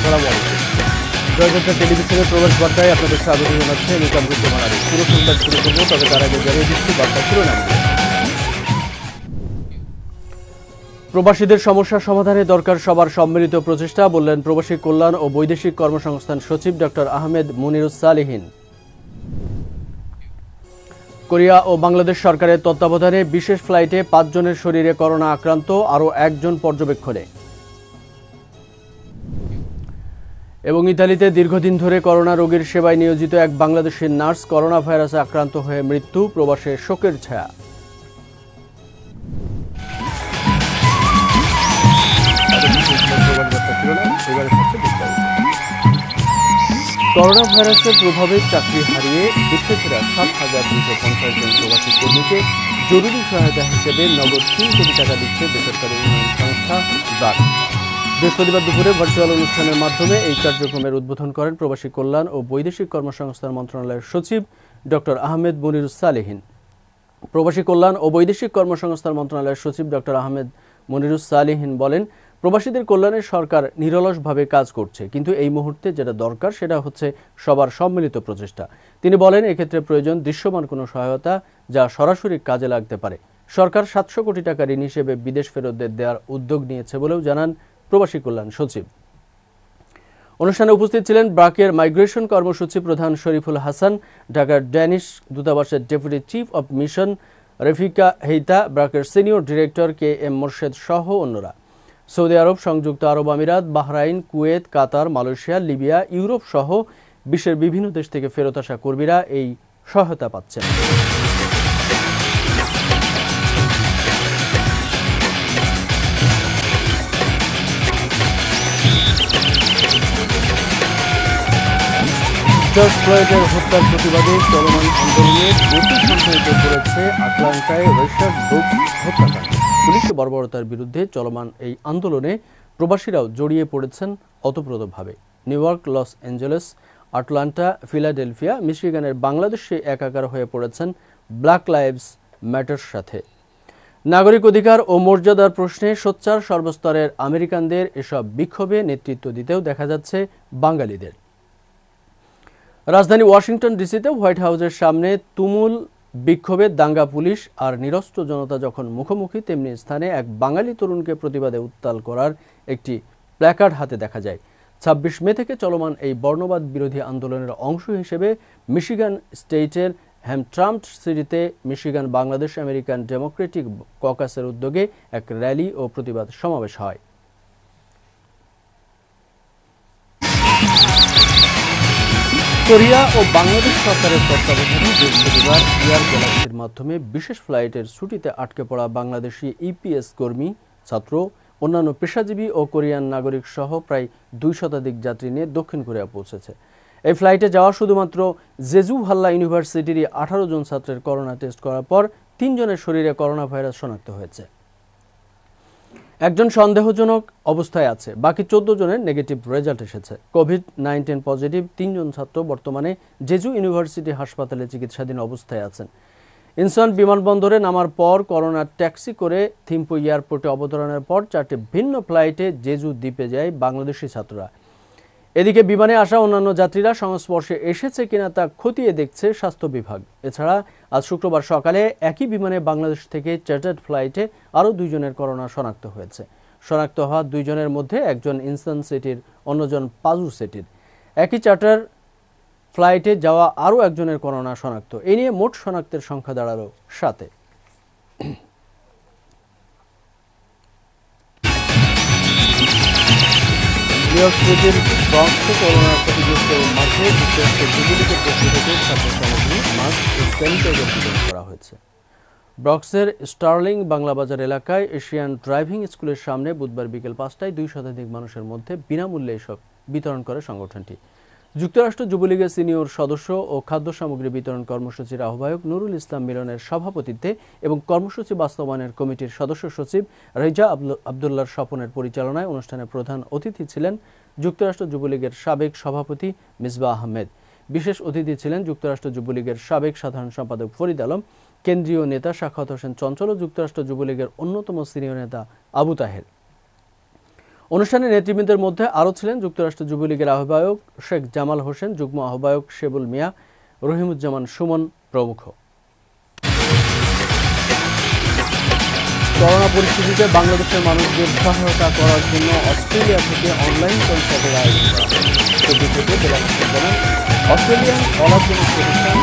আসসালামু আলাইকুম। জয়যাত্রা টেলিভিশনের প্রবাস বার্তায় আপনাদের স্বাগত জানাচ্ছি আমি কামরুজ্জামান আলী। পুরো সংবাদ শুরু করব, তবে তার আগে জানিয়ে দিচ্ছি বার্তা শিরোনাম। প্রবাসীদের সমস্যা সমাধানে দরকার সবার সম্মিলিত প্রচেষ্টা, বললেন প্রবাসী কল্যাণ ও বৈদেশিক কর্মসংস্থান সচিব ডক্টর আহমেদ মুনিরুস সালিহিন। কোরিয়া ও বাংলাদেশ সরকারের তত্ত্বাবধানে বিশেষ ফ্লাইটে 5 জনের শরীরে করোনা আক্রান্ত, আরও 1 জন পর্যবেক্ষণে। এবং ইতালিতে দীর্ঘদিন ধরে করোনা রোগীর সেবায় নিয়োজিত এক বাংলাদেশি নার্স করোনা ভাইরাসে আক্রান্ত হয়ে মৃত্যু, প্রবাসে শোকের ছায়া। করোনা ভাইরাসের প্রভাবে চাকরি হারিয়ে দেশে ফেরা 7,250 জন প্রবাসী কর্মীকে জরুরি সহায়তা হিসেবে নগদ 3 কোটি টাকা দিচ্ছে বেসরকারি উন্নয়ন সংস্থা ব্রাক। বৃহস্পতিবার দুপুরে ভার্চুয়াল অনুষ্ঠানের মাধ্যমে এই কার্যক্রমের উদ্বোধন করেন প্রবাসী কল্যাণ ও বৈদেশিক কর্মসংস্থান মন্ত্রণালয়ের সচিব ডক্টর আহমেদ মুনিরুস সালিহিন। প্রবাসী কল্যাণ ও বৈদেশিক কর্মসংস্থান মন্ত্রণালয়ের সচিব ডক্টর আহমেদ মুনিরুস সালিহিন বলেন, প্রবাসীদের কল্যাণে সরকার নিরলসভাবে কাজ করছে, কিন্তু এই মুহূর্তে যেটা দরকার সেটা হচ্ছে সবার সম্মিলিত প্রচেষ্টা। তিনি বলেন, এক্ষেত্রে প্রয়োজন দৃশ্যমান কোনো সহায়তা যা সরাসরি কাজে লাগতে পারে। সরকার 700 কোটি টাকা ঋণ হিসেবে বিদেশ ফেরতদের দেওয়ার উদ্যোগ নিয়েছে বলেও জানান প্রবাসী কল্যাণ সচিব। অনুষ্ঠানে উপস্থিত ছিলেন ব্রাকের মাইগ্রেশন কর্মসূচি প্রধান শরীফুল হাসান, ঢাকার ড্যানিশ দূতাবাসের deputy chief of mission Refika Heita, ব্রাকের senior director K M Morshed সহ অন্যরা। সৌদি আরব, সংযুক্ত আরব আমিরাত, Bahrain, Kuwait, Qatar, Malaysia, Libya, Europe সহ বিশ্বের বিভিন্ন দেশ থেকে ফেরত আসা কর্মীরা এই সহায়তা পাচ্ছেন। জর্জ ফ্লয়েডের হত্যার প্রতিবাদে চলমান আন্দোলনে গতি সংশোধিত করেছে আটলান্টায় রাশার্ড ব্রুকস হত্যাকাণ্ড। পুলিশের বর্বরতার বিরুদ্ধে চলমান এই আন্দোলনে প্রবাসীরাও জড়িয়ে পড়েছেন ওতপ্রোতভাবে। New York, Los Angeles, Atlanta, Philadelphia, মিশিগানের বাংলাদেশে একাকার হয়ে পড়েছেন ব্ল্যাক লাইভস ম্যাটার সাথে। নাগরিক অধিকার ও মর্যাদার প্রশ্নে সোচ্চার সর্বস্তরের আমেরিকানদের এসব বিক্ষোভে নেতৃত্ব দিতেও দেখা যাচ্ছে বাঙালিদের। রাজধানী ওয়াশিংটন ডিসিতে হোয়াইট হাউসের সামনে তুমুল বিক্ষোভের দাঙ্গা, পুলিশ আর নিরস্ত্র জনতা যখন মুখোমুখি, তেমনি স্থানে এক বাঙালি তরুণকে প্রতিবাদে উত্তাল করার একটি প্ল্যাকার্ড হাতে দেখা যায়। 26 মে থেকে চলমান এই বর্ণবাদ বিরোধী আন্দোলনের অংশ হিসেবে মিশিগান স্টেটের হ্যামট্রাম্প সিটিতে মিশিগান বাংলাদেশ আমেরিকান ডেমোক্রেটিক ককাসের উদ্যোগে এক র্যালি ও প্রতিবাদ সমাবেশ হয়। কোরিয়া ও বাংলাদেশ সরকারের তত্ত্বাবধানে বৃহস্পতিবার এয়ার গ্যালাক্সির মাধ্যমে বিশেষ ফ্লাইটের ছুটিতে আটকে পড়া বাংলাদেশি ইপিএস কর্মী, ছাত্র, অন্যান্য পেশাজীবী ও কোরিয়ান নাগরিক সহ প্রায় 2 শতাধিক যাত্রী নিয়ে দক্ষিণ কোরিয়া পৌঁছেছে। এই ফ্লাইটে যাওয়া শুধুমাত্র জেজু ভাল্লা ইউনিভার্সিটিরই 18 জন ছাত্রের করোনা টেস্ট করার পর 3 জনের শরীরে করোনা ভাইরাস শনাক্ত হয়েছে। একজন সন্দেহজনক অবস্থায় আছে, বাকি 14 জনের নেগেটিভ রেজাল্ট এসেছে। কোভিড-19 পজিটিভ 3 জন ছাত্র বর্তমানে জেজু ইউনিভার্সিটি হাসপাতালে চিকিৎসাধীন অবস্থায় আছেন। ইনচন বিমানবন্দরে নামার পর করোনা ট্যাক্সি করে থিম্পু এয়ারপোর্টে অবতরণের পর 4টি ভিন্ন ফ্লাইটে জেজু দ্বীপে যায় বাংলাদেশি ছাত্ররা। এদিকে বিমানে আসা অন্যান্য যাত্রীরা সংস্পর্শে এসেছে কিনা তা খতিয়ে দেখছে স্বাস্থ্য বিভাগ। এছাড়া আজ শুক্রবার সকালে একই বিমানে বাংলাদেশ থেকে চার্টার্ড ফ্লাইটে আরও 2 জনের করোনা শনাক্ত হয়েছে। শনাক্ত হওয়া 2 জনের মধ্যে একজন ইনচন সিটির, অন্যজন পাজু সিটির। একই চার্টার ফ্লাইটে যাওয়া আরও একজনের করোনা শনাক্ত। এ নিয়ে মোট শনাক্তের সংখ্যা দাঁড়ালো 7-এ। নিউ ইয়র্ক সিটির ব্রঙ্কসে করোনা ক্ষতিগ্রস্তের মাঝে যুক্তরাষ্ট্রের যুবলীগের পক্ষ থেকে খাদ্য সামগ্রী, মাস্ক ও স্যানিটাইজার বিতরণ করা হয়েছে। ব্রঙ্কসের স্টার্লিং বাংলাবাজার এলাকায় এশিয়ান ড্রাইভিং স্কুলের সামনে বুধবার বিকেল 5টায় 2 শতাধিক মানুষের মধ্যে বিনামূল্যে এসব বিতরণ করে সংগঠনটি। যুক্তরাষ্ট্র যুবলীগের সিনিয়র সদস্য ও খাদ্য সামগ্রী বিতরণ কর্মসূচির আহ্বায়ক নুরুল ইসলাম মিলনের সভাপতিত্বে এবং কর্মসূচি বাস্তবায়নের কমিটির সদস্য সচিব রেজা আবদুল্লাহর স্বপনের পরিচালনায় অনুষ্ঠানে প্রধান অতিথি ছিলেন যুক্তরাষ্ট্র যুবলীগের সাবেক সভাপতি মিসবাহ আহমেদ। বিশেষ অতিথি ছিলেন যুক্তরাষ্ট্র যুবলীগের সাবেক সাধারণ সম্পাদক ফরিদ আলম, কেন্দ্রীয় নেতা সাখাওয়াত হোসেন চঞ্চল ও যুক্তরাষ্ট্র যুবলীগের অন্যতম সিনিয়র নেতা আবু তাহের। অনুষ্ঠানে নেতৃবৃন্দের মধ্যে আরও ছিলেন যুক্তরাষ্ট্র যুবলীগের আহ্বায়ক শেখ জামাল হোসেন, যুগ্ম আহ্বায়ক শেবুল মিয়া, রহিমুজ্জামান সুমন প্রমুখ। করোনা পরিস্থিতিতে বাংলাদেশের মানুষদের সহায়তা করার জন্য অস্ট্রেলিয়া থেকে অনলাইন কনসার্টের আয়োজন করা হয়। অস্ট্রেলিয়ান অলাভজনক প্রতিষ্ঠান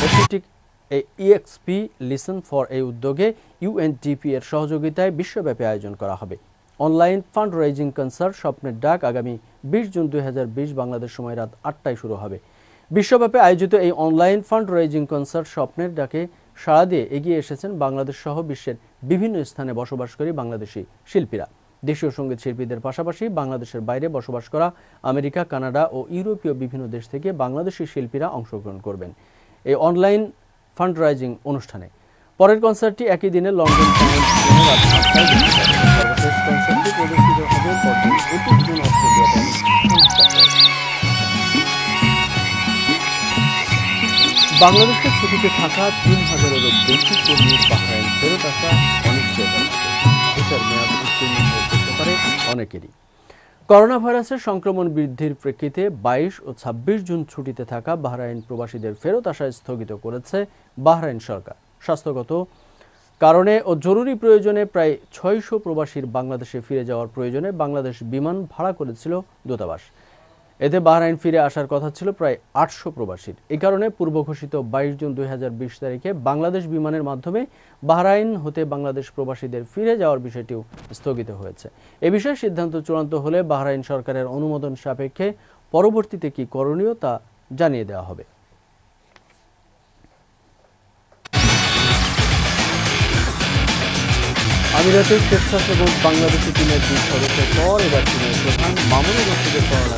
এসিটিক EXP লিসন ফর এই উদ্যোগে UNDP এর সহযোগিতায় বিশ্বব্যাপী আয়োজন করা হবে। অনলাইন ফান্ড রাইজিং কনসার্ট স্বপ্নের ডাক আগামী 20 জুন 2020 বাংলাদেশ সময় রাত 8টায় শুরু হবে। বিশ্বব্যাপী আয়োজিত এই অনলাইন ফান্ড রাইজিং কনসার্ট স্বপ্নের ডাকে সাড়া দিয়ে এগিয়ে এসেছেন বাংলাদেশ সহ বিশ্বের বিভিন্ন স্থানে বসবাসকারী বাংলাদেশি শিল্পীরা। দেশীয় সঙ্গীত শিল্পীদের পাশাপাশি বাংলাদেশের বাইরে বসবাস করা আমেরিকা, কানাডা ও ইউরোপীয় বিভিন্ন দেশ থেকে বাংলাদেশি শিল্পীরা অংশগ্রহণ করবেন এই অনলাইন ফান্ড রাইজিং অনুষ্ঠানে। পরের কনসার্টটি একই দিনে লন্ডন রাত 8টায় সর্বশেষ কনসার্টটি প্রদর্শিত হবে পরদিন 21 জুন অস্ট্রেলিয়াতে। বাংলাদেশের ছুটিতে থাকা 3000-এরও বেশি কর্মী বাহরাইন ফেরত আসা অনিশ্চয়তা ভিসার মেয়াদ উত্তীর্ণ হতে পারে অনেকেরই। করোনা ভাইরাসের সংক্রমণ বৃদ্ধির প্রেক্ষিতে 22 ও 26 জুন ছুটিতে থাকা বাহরাইন প্রবাসীদের ফেরত আসা স্থগিত করেছে বাহরাইন সরকার। স্বাস্থ্যগত কারণে ও জরুরি প্রয়োজনে প্রায় 600 প্রবাসীর বাংলাদেশে ফিরে যাওয়ার প্রয়োজনে বাংলাদেশ বিমান ভাড়া করেছিল দূতাবাস। এতে বাহরাইন ফিরে আসার কথা ছিল প্রায় 800 প্রবাসীর। এই কারণে পূর্ব ঘোষিত 22 জুন 2020 তারিখে বাংলাদেশ বিমানের মাধ্যমে বাহরাইন হতে বাংলাদেশ প্রবাসীদের ফিরে যাওয়ার বিষয়টিও স্থগিত হয়েছে। এ বিষয়ে সিদ্ধান্ত চূড়ান্ত হলে বাহরাইন সরকারের অনুমোদন সাপেক্ষে পরবর্তীতে কি করণীয় তা জানিয়ে দেওয়া হবে। আমিরাতের স্বেচ্ছাসেবক বাংলাদেশি টিমের 2 সদস্যের পর এবার টিমের প্রধান মামুনুর রশিদের করোনা।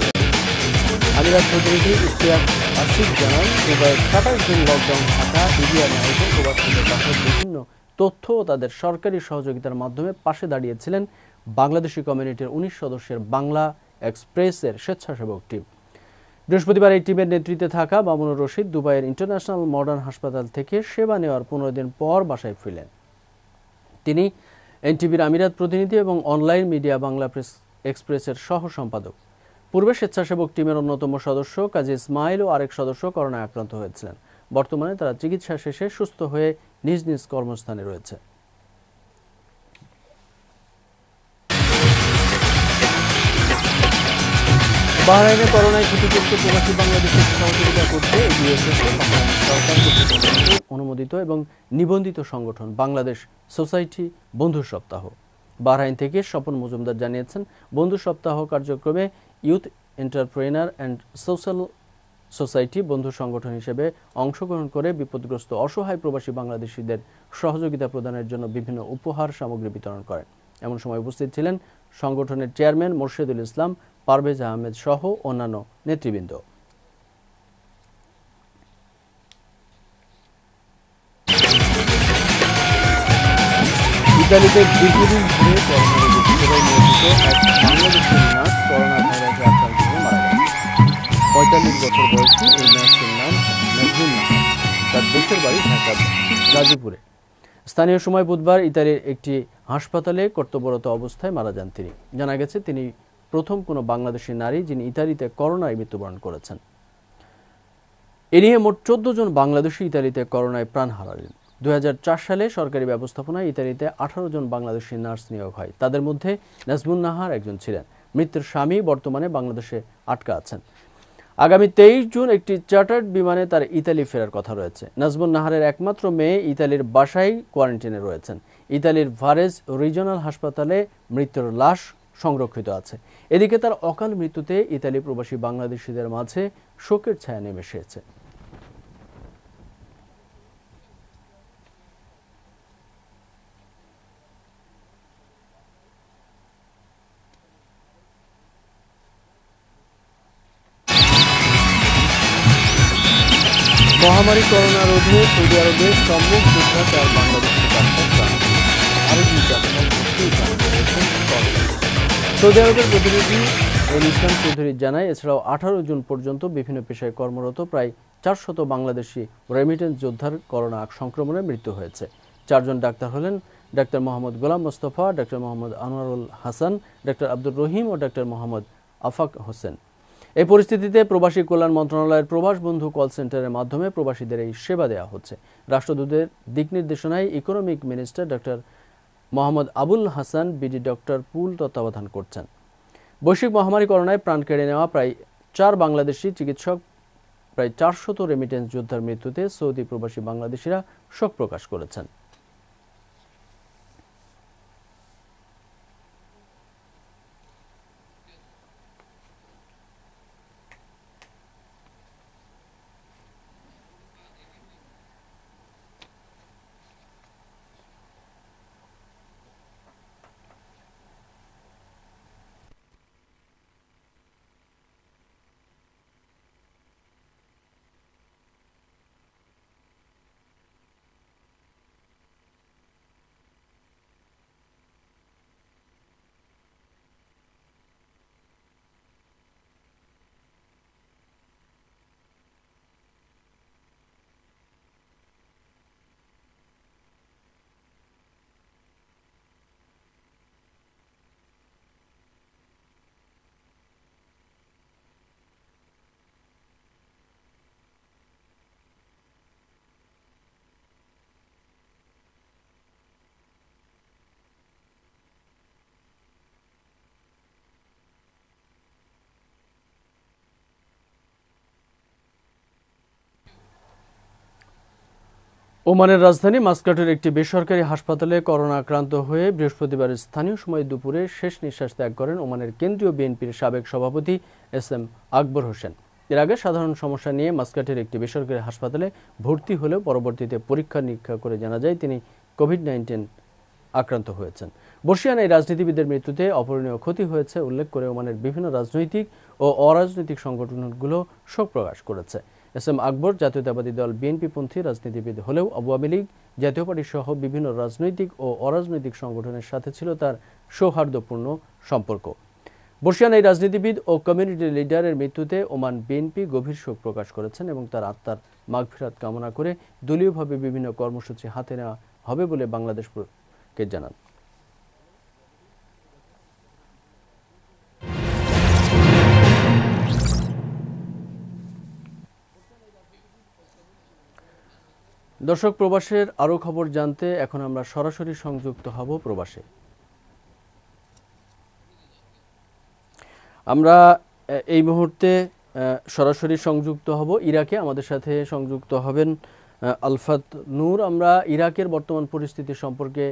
আমিরাত প্রতিনিধি ইশতিয়াক আসিফ জানান, এবার 27 দিন লকডাউন থাকা ইন্ডিয়া নায়কের প্রবাসীদের কাছে বিভিন্ন তথ্য ও তাদের সরকারি সহযোগিতার মাধ্যমে পাশে দাঁড়িয়েছিলেন বাংলাদেশি কমিউনিটির 19 সদস্যের বাংলা এক্সপ্রেসের স্বেচ্ছাসেবক টিম। বৃহস্পতিবার এই টিমের নেতৃত্বে থাকা মামুনুর রশিদ দুবাইয়ের ইন্টারন্যাশনাল মডার্ন হাসপাতাল থেকে সেবা নেওয়ার 15 দিন পর বাসায় ফিরলেন। তিনি এনটিভির আমিরাত প্রতিনিধি এবং অনলাইন মিডিয়া বাংলা প্রেস এক্সপ্রেসের সহ সম্পাদক। পূর্বে স্বেচ্ছাসেবক টিমের অন্যতম সদস্য কাজী ইসমাইল ও আরেক সদস্য করোনায় আক্রান্ত হয়েছিলেন। বর্তমানে তারা চিকিৎসা শেষে সুস্থ হয়ে নিজ নিজ কর্মস্থানে রয়েছে। বাহরাইনে করোনায় ক্ষতিগ্রস্ত প্রবাসী বাংলাদেশের সহযোগিতা করতে এগিয়ে এসেছে বাংলাদেশ সরকার কর্তৃক অনুমোদিত এবং নিবন্ধিত সংগঠন বাংলাদেশ সোসাইটি বন্ধু সপ্তাহ। বাহরাইন থেকে স্বপন মজুমদার জানিয়েছেন, বন্ধু সপ্তাহ কার্যক্রমে youth entrepreneur and social society বন্ধু সংগঠন হিসেবে অংশগ্রহণ করে বিপদগ্রস্ত অসহায় প্রবাসী বাংলাদেশিদের সহযোগিতা প্রদানের জন্য বিভিন্ন উপহার সামগ্রী বিতরণ করেন। এমন সময় উপস্থিত ছিলেন সংগঠনের চেয়ারম্যান মোর্শেদুল ইসলাম, পারভেজ আহমেদ সহ অন্যান্য নেতৃবৃন্দ। ইতালিতে দীর্ঘদিন ধরে করোনা রোগে চিকিৎসায় নিয়োজিত এক বাংলাদেশি নার্স করোনা ভাইরাসে আক্রান্ত হয়ে মারা গেছে। 45 বছর বয়সী এই নার্সের নাম নাজমুন নাহার। তার দেশের বাড়ি ঢাকার গাজীপুরে। স্থানীয় সময় বুধবার ইতালির একটি হাসপাতালে কর্তব্যরত অবস্থায় মারা যান তিনি। জানা গেছে তিনি প্রথম কোনো বাংলাদেশি নারী যিনি ইতালিতে করোনায় মৃত্যুবরণ করেছেন। এ নিয়ে মোট 14 জন বাংলাদেশি ইতালিতে করোনায় প্রাণ হারালেন। 2004 সালে সরকারি ব্যবস্থাপনায় ইতালিতে 18 জন বাংলাদেশি নার্স নিয়োগ হয়। তাদের মধ্যে নাজমুন নাহার একজন ছিলেন। মৃতের স্বামী বর্তমানে বাংলাদেশে আটকা আছেন। আগামী 23 জুন একটি চার্টার্ড বিমানে তার ইতালি ফেরার কথা রয়েছে। নাজমুন নাহারের একমাত্র মেয়ে ইতালির বাসায় কোয়ারেন্টাইনে রয়েছেন। ইতালির ভারেজ রিজিওনাল হাসপাতালে মৃতের লাশ সংরক্ষিত আছে। এদিকে তার অকাল মৃত্যুতে ইতালি প্রবাসী বাংলাদেশিদের মাঝে শোকের ছায়া নেমে এসেছে। মহামারী করোনা রোধে সৌদি আরবে সম্মুখ যোদ্ধা 4 বাংলাদেশি সৌদি আরবের প্রতিনিধি নিশান চৌধুরী জানায়, এছাড়াও 18 জুন পর্যন্ত বিভিন্ন পেশায় কর্মরত প্রায় 400 বাংলাদেশি রেমিটেন্স যোদ্ধার করোনা সংক্রমণে মৃত্যু হয়েছে। 4 জন ডাক্তার হলেন doctor Mohammad Golam Mostafa, doctor Mohammad Anwarul Hasan, doctor Abdur Rahim ও ডাক্তার মোহাম্মদ আফাক হোসেন। এই পরিস্থিতিতে প্রবাসী কল্যাণ মন্ত্রণালয়ের প্রবাস বন্ধু কল সেন্টারের মাধ্যমে প্রবাসীদের এই সেবা দেওয়া হচ্ছে। রাষ্ট্রদূতের দিক নির্দেশনায় economic minister doctor Mohammad Abul Hasan BD doctor pool তত্ত্বাবধান করছেন। বৈশ্বিক মহামারী করোনায় প্রাণ কেড়ে নেওয়া প্রায় 4 বাংলাদেশি চিকিৎসক, প্রায় 400 রেমিটেন্স যোদ্ধার মৃত্যুতে সৌদি প্রবাসী বাংলাদেশিরা শোক প্রকাশ করেছেন। ওমানের রাজধানী মাসকাটের একটি বেসরকারি হাসপাতালে করোনা আক্রান্ত হয়ে বৃহস্পতিবার স্থানীয় সময় দুপুরে শেষ নিঃশ্বাস ত্যাগ করেন ওমানের কেন্দ্রীয় বিএনপির সাবেক সভাপতি এস.এম. আকবর হোসেন। এর আগে সাধারণ সমস্যা নিয়ে মাসকাটের একটি বেসরকারি হাসপাতালে ভর্তি হলেও পরবর্তীতে পরীক্ষা নিরীক্ষা করে জানা যায় তিনি কোভিড-19 আক্রান্ত হয়েছেন। বর্ষিয়ান এই রাজনীতিবিদের মৃত্যুতে অপূরণীয় ক্ষতি হয়েছে উল্লেখ করে ওমানের বিভিন্ন রাজনৈতিক ও অরাজনৈতিক সংগঠনগুলো শোক প্রকাশ করেছে। এস.এম. আকবর জাতীয়তাবাদী দল বিএনপিপন্থী রাজনীতিবিদ হলেও আওয়ামী লীগ, জাতীয় পার্টি সহ বিভিন্ন রাজনৈতিক ও অরাজনৈতিক সংগঠনের সাথে ছিল তার সৌহার্দ্যপূর্ণ সম্পর্ক। বর্ষিয়ান এই রাজনীতিবিদ ও কমিউনিটি লিডারের মৃত্যুতে ওমান বিএনপি গভীর শোক প্রকাশ করেছেন এবং তার আত্মার মাগফিরাত কামনা করে দলীয়ভাবে বিভিন্ন কর্মসূচি হাতে নেওয়া হবে বলে বাংলাদেশকে জানান। দর্শক, প্রবাসের আরো খবর জানতে এখন আমরা সরাসরি সংযুক্ত হব প্রবাসে। আমরা এই মুহূর্তে সরাসরি সংযুক্ত হব ইরাকে। আমাদের সাথে সংযুক্ত হবেন আলফাত নূর। আমরা ইরাকের বর্তমান পরিস্থিতি সম্পর্কে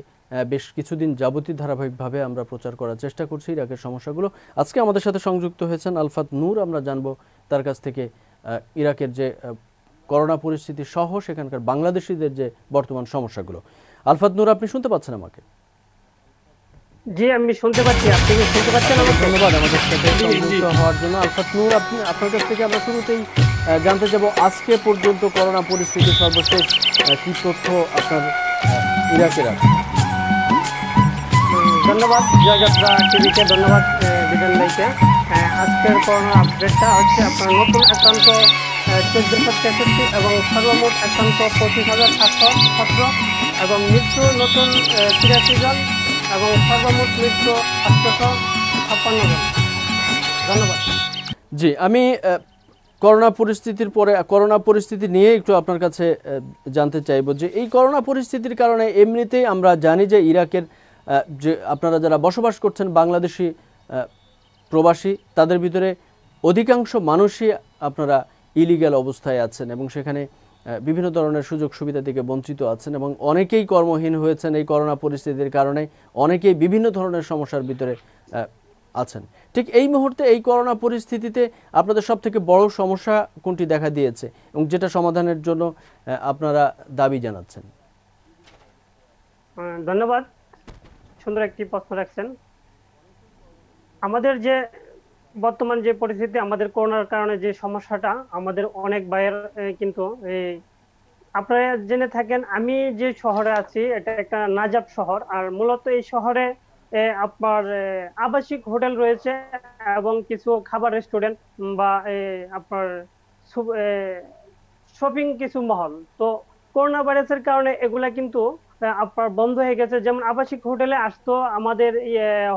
বেশ কিছুদিন যাবতীয় ধারাবাহিকভাবে আমরা প্রচার করার চেষ্টা করছি ইরাকের সমস্যাগুলো। আজকে আমাদের সাথে সংযুক্ত হয়েছেন আলফাত নূর। আমরা জানবো তার কাছ থেকে ইরাকের যে করোনা পরিস্থিতি সহ সেখানকার বাংলাদেশিদের যে বর্তমান সমস্যাগুলো। আলফাত নূর, আপনি শুনতে পাচ্ছেন আমাকে? জি, আমি শুনতে পাচ্ছি। আপনি কি শুনতে পাচ্ছেন আমাকে? ধন্যবাদ আমাদের সাথে সংযুক্ত হওয়ার জন্য। আলফাত নূর, আপনার কাছ থেকে আমরা শুরুতেই জানতে যাব আজকে পর্যন্ত করোনা পরিস্থিতি সর্বশেষ কি তথ্য আপনার ইরাকের আছে? ধন্যবাদ জয়যাত্রা টিভিকে, ধন্যবাদ বিজন ভাইকে। আজকের করোনা আপডেটটা হচ্ছে আপনার নতুন আক্রান্ত 1463 এবং সর্বমোট আক্রান্ত 25,717 এবং মৃত্যু নতুন 83 জন এবং সর্বমোট মৃত্যু 856 জন। ধন্যবাদ। জি, আমি করোনা পরিস্থিতি নিয়ে একটু আপনার কাছে জানতে চাইবো যে এই করোনা পরিস্থিতির কারণে এমনিতেই আমরা জানি যে ইরাকের যে আপনারা যারা বসবাস করছেন বাংলাদেশি প্রবাসী, তাদের ভিতরে অধিকাংশ মানুষই আপনারা ইলিগ্যাল অবস্থায় আছেন এবং সেখানে বিভিন্ন ধরনের সুযোগ সুবিধা থেকে বঞ্চিত আছেন এবং অনেকেই কর্মহীন হয়েছেন এই করোনা পরিস্থিতির কারণে। অনেকেই বিভিন্ন ধরনের সমস্যার ভিতরে আছেন। ঠিক এই মুহূর্তে এই করোনা পরিস্থিতিতে আপনাদের সব থেকে বড় সমস্যা কোনটি দেখা দিয়েছে এবং যেটা সমাধানের জন্য আপনারা দাবি জানাচ্ছেন? ধন্যবাদ, সুন্দর একটি প্রশ্ন রাখছেন। আমাদের যে বর্তমান যে পরিস্থিতি, আমাদের করোনার কারণে যে সমস্যাটা, আমাদের অনেক ভাইয়ের কিন্তু আপনারা জেনে থাকেন, আমি যে শহরে আছি এটা একটা নাজাব শহর, আর মূলত এই শহরে আপনার আবাসিক হোটেল রয়েছে এবং কিছু খাবার রেস্টুরেন্ট বা আপনার শপিং কিছু মহল। তো করোনা ভাইরাসের কারণে এগুলা কিন্তু আপনার বন্ধ হয়ে গেছে। যেমন আবাসিক হোটেলে আসতো আমাদের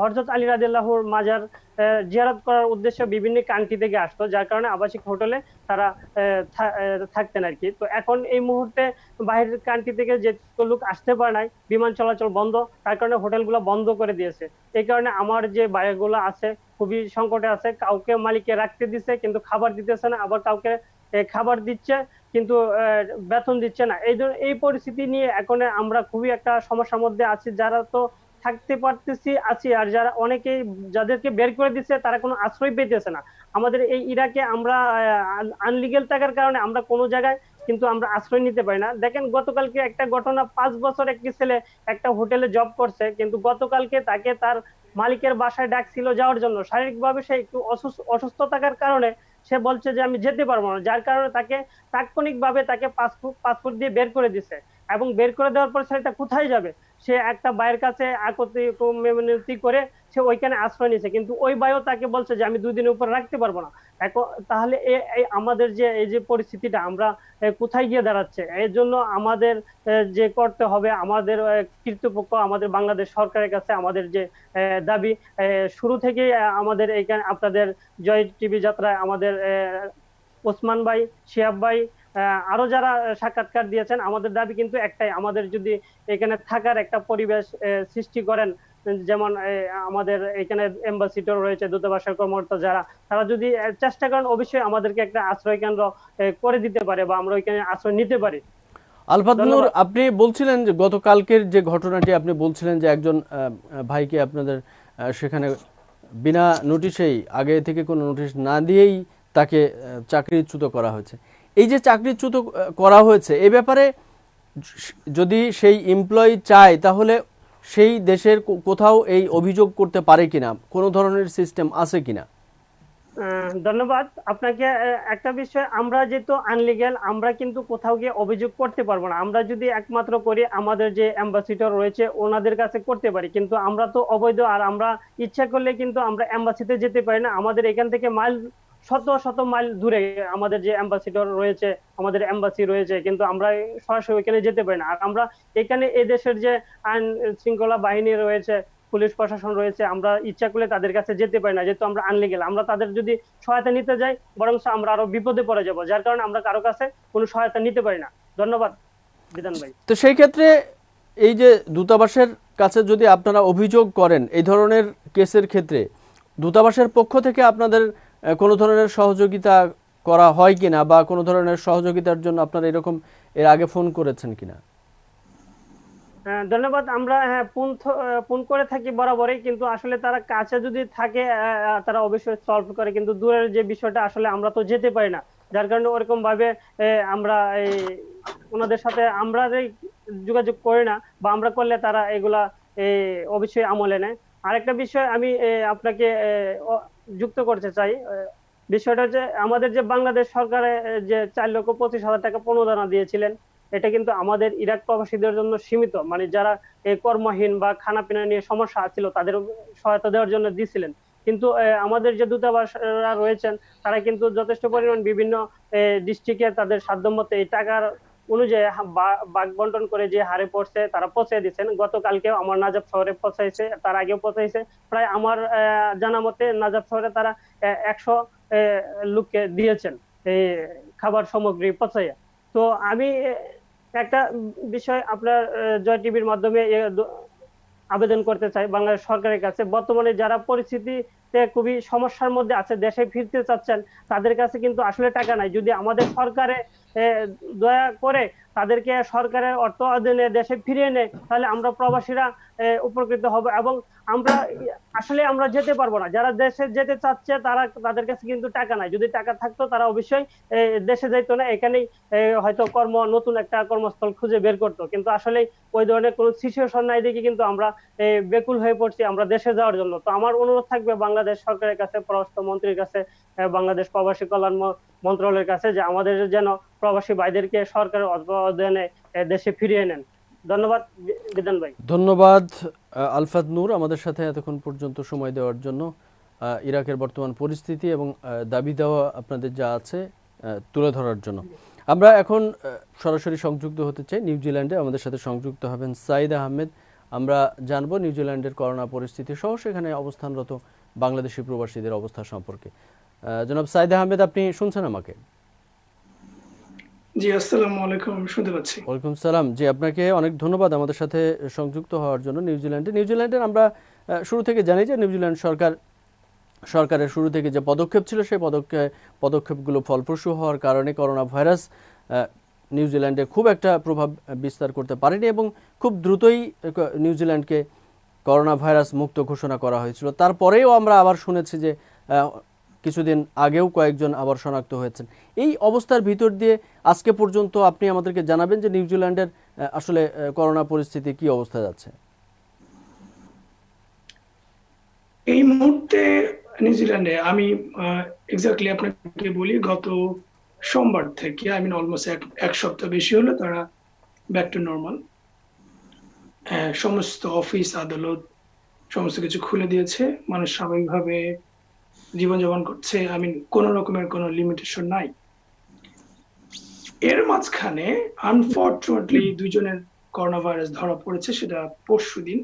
হযরত আলী রাদিয়াল্লাহুর মাজার জিয়ারত করার উদ্দেশ্যে বিভিন্ন কান্ট্রি থেকে আসতো, যার কারণে আবাসিক হোটেলে তারা থাকতেন আর কি। তো এখন এই মুহূর্তে বাইরের কান্ট্রি থেকে যে লোক আসতে পারে নাই, বিমান চলাচল বন্ধ, তার কারণে হোটেলগুলো বন্ধ করে দিয়েছে। এই কারণে আমার যে বাড়িগুলো আছে খুবই সংকটে আছে। কাউকে মালিকে রাখতে দিচ্ছে কিন্তু খাবার দিতেছে না, আবার কাউকে খাবার দিচ্ছে কিন্তু বেতন দিচ্ছে না। এই পরিস্থিতি নিয়ে এখন আমরা খুবই একটা সমস্যার মধ্যে আছি। যারা তো থাকতে পারতেছি আছি, আর যারা অনেকেই যাদেরকে বের করে দিচ্ছে তারা কোনো আশ্রয় পেতেছে না। আমাদের এই ইরাকে আমরা আনলিগেল থাকার কারণে আমরা কোনো জায়গায় কিন্তু আমরা আশ্রয় নিতে পারি না। দেখেন গতকালকে একটা ঘটনা, 5 বছর একটি ছেলে একটা হোটেলে জব করছে, কিন্তু গতকালকে তাকে তার মালিকের বাসায় ডাকছিল যাওয়ার জন্য। শারীরিকভাবে সে একটু অসুস্থ থাকার কারণে সে বলছে যে আমি যেতে পারবো না, যার কারণে তাকে তাৎক্ষণিকভাবে তাকে পাসপোর্ট দিয়ে বের করে দিছে। এবং বের করে দেওয়ার পর ছেলেটা কোথায় যাবে? সে একটা ভাইয়ের কাছে মিনতি করে সে ওইখানে আশ্রয় নিছে, কিন্তু ওই ভাইও তাকে বলছে যে আমি 2 দিনের উপর রাখতে পারবো না। এখন তাহলে এই আমাদের যে এই যে পরিস্থিতিটা আমরা কোথায় গিয়ে দাঁড়াচ্ছে, এর জন্য আমাদের যে করতে হবে, আমাদের কর্তৃপক্ষ, আমাদের বাংলাদেশ সরকারের কাছে আমাদের যে দাবি, শুরু থেকেই আমাদের এইখানে আপনাদের জয় টিভি যাত্রায় আমাদের ওসমান ভাই, শিহাব ভাই, আরো যারা সাক্ষাৎকার দিয়েছেন, আমাদের দাবি কিন্তু একটাই, আমাদের যদি এখানে থাকার একটা পরিবেশ সৃষ্টি করেন, যেমন আমাদের এখানে এম্বাসিডর রয়েছে, দূতাবাসের কর্মকর্তা যারা, তারা যদি চেষ্টা করেন অবশ্যই আমাদেরকে একটা আশ্রয় কেন্দ্র করে দিতে পারে বা আমরা ওইখানে আশ্রয় নিতে পারি। আলফাত নূর, আপনি বলছিলেন যে গতকালকের যে ঘটনাটি, আপনি বলছিলেন যে একজন ভাইকে আপনাদের সেখানে বিনা নোটিশেই, আগে থেকে কোনো নোটিশ না দিয়েই তাকে চাকরিচ্যুত করা হয়েছে। এই যে চাকরিচ্যুত করা হয়েছে, এ ব্যাপারে যদি সেই এমপ্লয়ি চায় তাহলে সেই দেশের কোথাও এই অভিযোগ করতে পারে কিনা, কোনো ধরনের সিস্টেম আছে কিনা? ধন্যবাদ আপনাকে। একটা বিষয়, আমরা যেহেতু আনলিগ্যাল, আমরা কিন্তু কোথাও গিয়ে অভিযোগ করতে পারবো না। আমরা যদি একমাত্র করি আমাদের যে অ্যাম্বাসিডর রয়েছে ওনাদের কাছে করতে পারি, কিন্তু আমরা তো অবৈধ। আর আমরা ইচ্ছা করলে কিন্তু আমরা অ্যাম্বাসিতে যেতে পারি না। আমাদের এখান থেকে মাইল, শত শত মাইল দূরে আমাদের যে অ্যাম্বাসিডর রয়েছে, আমাদের অ্যাম্বাসি রয়েছে, কিন্তু আমরা সরাসরি ওইখানে যেতে পারি না। আর আমরা এখানে এই দেশের যে আইন শৃঙ্খলা বাহিনী রয়েছে, পুলিশ প্রশাসন রয়েছে, আমরা ইচ্ছা করলে তাদের কাছে যেতে পারি না, যেহেতু আমরা আনলিগেল। আমরা তাদের যদি সহায়তা নিতে যাই বরং আমরা আরো বিপদে পড়ে যাব, যার কারণে আমরা কারো কাছে কোনো সহায়তা নিতে পারি না। ধন্যবাদ বিধান ভাই। তো সেই ক্ষেত্রে এই যে দূতাবাসের কাছে যদি আপনারা অভিযোগ করেন এই ধরনের কেসের ক্ষেত্রে, দূতাবাসের পক্ষ থেকে আপনাদের কোনো ধরনের সহযোগিতা করা হয় কিনা, বা কোনো ধরনের সহযোগিতার জন্য আপনারা এরকম এর আগে ফোন করেছেন কিনা? ধন্যবাদ। আমরা ফোন করে থাকি বরাবরই, কিন্তু আসলে তারা কাছে যদি থাকে তারা অবশ্যই সলভ করে, কিন্তু দূরের যে বিষয়টা আসলে আমরা তো যেতে পারি না, যার কারণে ওরকম ভাবে আমরা ওনাদের সাথে আমরা যোগাযোগ করি না, বা আমরা করলে তারা এগুলা অবশ্যই আমলে নেয়। আরেকটা বিষয় আমি আপনাকে যুক্ত করতে চাই। বিষয়টা হচ্ছে আমাদের যে বাংলাদেশ সরকারে যে 4,25,000 টাকা প্রণোদনা দিয়েছিলেন, এটা কিন্তু আমাদের ইরাক প্রবাসীদের জন্য সীমিত, মানে যারা কর্মহীন বা খানা পিনা নিয়ে সমস্যা ছিল তাদের সহায়তা দেওয়ার জন্য দিয়েছিলেন। কিন্তু আমাদের যে দূতাবাসরা রয়েছেন তারা কিন্তু যথেষ্ট পরিমাণ বিভিন্ন ডিস্ট্রিক্টে তাদের সাধ্যমতো এই টাকার অনুযায়ী ভাগ বন্টন করে যে হারে পড়ছে তারা পৌঁছে দিচ্ছেন। গতকালকেও আমার নাজাব শহরে পৌঁছাইছে, তার আগেও পৌঁছাইছে। প্রায় আমার জানা মতে নাজাব শহরে তারা 100 লোককে দিয়েছেন এই খাবার সামগ্রী পৌঁছাইয়া। তো আমি একটা বিষয় আপনার জয় টিভির মাধ্যমে আবেদন করতে চাই বাংলাদেশ সরকারের কাছে। বর্তমানে যারা পরিস্থিতিতে খুবই সমস্যার মধ্যে আছে, দেশে ফিরতে চাচ্ছেন, তাদের কাছে কিন্তু আসলে টাকা নাই। যদি আমাদের সরকারে দয়া করে তাদেরকে সরকারের অর্থ অধীনে দেশে ফিরিয়ে নেয়, তাহলে আমরা প্রবাসীরা উপকৃত হব। এবং আমরা আসলে আমরা যেতে পারবো না, যারা দেশে যেতে চাচ্ছে তাদের কাছে কিন্তু টাকা নাই। যদি টাকা থাকতো তারা অবশ্যই দেশে যাইতো না, এখানেই হয়তো নতুন একটা কর্মস্থল খুঁজে বের করতো। কিন্তু আসলে ওই ধরনের কোনো সিচুয়েশন নাই দেখে কিন্তু আমরা বেকুল হয়ে পড়ছি আমরা দেশে যাওয়ার জন্য। তো আমার অনুরোধ থাকবে বাংলাদেশ সরকারের কাছে, পররাষ্ট্র মন্ত্রীর কাছে, বাংলাদেশ প্রবাসী কল্যাণ মন্ত্রণালয়ের কাছে, যে আমাদের যেন প্রবাসী ভাইদেরকে সরকারের অধীনে দেশে ফিরিয়ে নেন। ধন্যবাদ বিধান ভাই। ধন্যবাদ আলফাত নূর, আমাদের সাথে এতক্ষণ পর্যন্ত সময় দেওয়ার জন্য। ইরাকের বর্তমান পরিস্থিতি এবং দাবি দেওয়া আপনাদের যা আছে তুলে ধরার জন্য। আমরা এখন সরাসরি সংযুক্ত হতে চাই নিউজিল্যান্ডে। আমাদের সাথে সংযুক্ত হবেন সাইদ আহমেদ। আমরা জানবো নিউজিল্যান্ডের করোনা পরিস্থিতি সহ সেখানে অবস্থানরত বাংলাদেশি প্রবাসীদের অবস্থা সম্পর্কে। জনাব সাইদ আহমেদ, আপনি শুনছেন আমাকে? জি, আসসালামু আলাইকুম। আমি শুনতে পাচ্ছি। ওয়ালাইকুম সালাম। জি, আপনাকে অনেক ধন্যবাদ আমাদের সাথে সংযুক্ত হওয়ার জন্য। নিউজিল্যান্ডের আমরা শুরু থেকে জানি যে নিউজিল্যান্ড সরকারের শুরু থেকে যে পদক্ষেপ ছিল সেই পদক্ষেপগুলো ফলপ্রসূ হওয়ার কারণে করোনা ভাইরাস নিউজিল্যান্ডে খুব একটা প্রভাব বিস্তার করতে পারেনি এবং খুব দ্রুতই নিউজিল্যান্ডকে করোনা ভাইরাস মুক্ত ঘোষণা করা হয়েছিল। তারপরেও আমরা আবার শুনেছি যে কিছুদিন আগেও কয়েকজন আবার শনাক্ত হয়েছেন। এই অবস্থার ভিতর দিয়ে আজকে পর্যন্ত আপনি আমাদেরকে জানাবেন যে নিউজিল্যান্ডের আসলে করোনা পরিস্থিতি কি অবস্থা যাচ্ছে? এই মুহূর্তে নিউজিল্যান্ডে আমি এক্স্যাক্টলি আপনাকে বলি, গত সোমবার থেকে অলমোস্ট এক সপ্তাহ বেশি হলো তারা ব্যাক টু নর্মাল। সমস্ত অফিস আদালত সমস্ত কিছু খুলে দিয়েছে, মানুষ স্বাভাবিকভাবে জীবনযাপন করছে। কোনো রকমের কোনো লিমিটেশন নাই। এর মাঝখানে আনফরচুনেটলি 2 জনের করোনা ভাইরাস ধরা পড়েছে, সেটা পরশুদিন,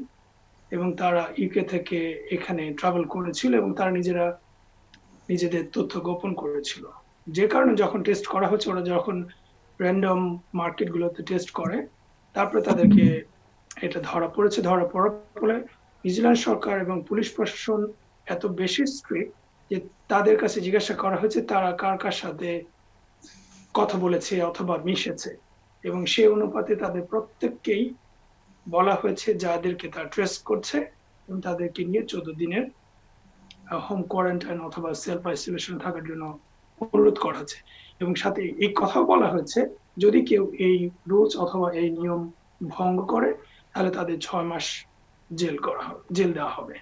এবং তারা ইউকে থেকে এখানে ট্রাভেল করেছিল এবং তারা নিজেদের তথ্য গোপন করেছিল। যে কারণে যখন টেস্ট করা হচ্ছে, ওরা যখন র্যান্ডম মার্কেটগুলোতে টেস্ট করে, তারপরে তাদেরকে এটা ধরা পড়ার ফলে নিউজিল্যান্ড সরকার এবং পুলিশ প্রশাসন এত বেশি স্ট্রিক্ট যে তাদের কাছে জিজ্ঞাসা করা হয়েছে তারা কার সাথে কথা বলেছে অথবা মিশেছে, এবং সেই অনুপাতে তাদের প্রত্যেককেই বলা হয়েছে যাদেরকে তারা ট্রেস করছে এবং তাদেরকে নিয়ে 14 দিনের হোম কোয়ারেন্টাইন অথবা সেলফ আইসোলেশন থাকার জন্য অনুরোধ করা হয়েছে। এবং সাথে এই কথাও বলা হয়েছে যদি কেউ এই রুলস অথবা এই নিয়ম ভঙ্গ করে তাহলে তাদের 6 মাস জেল দেওয়া হবে।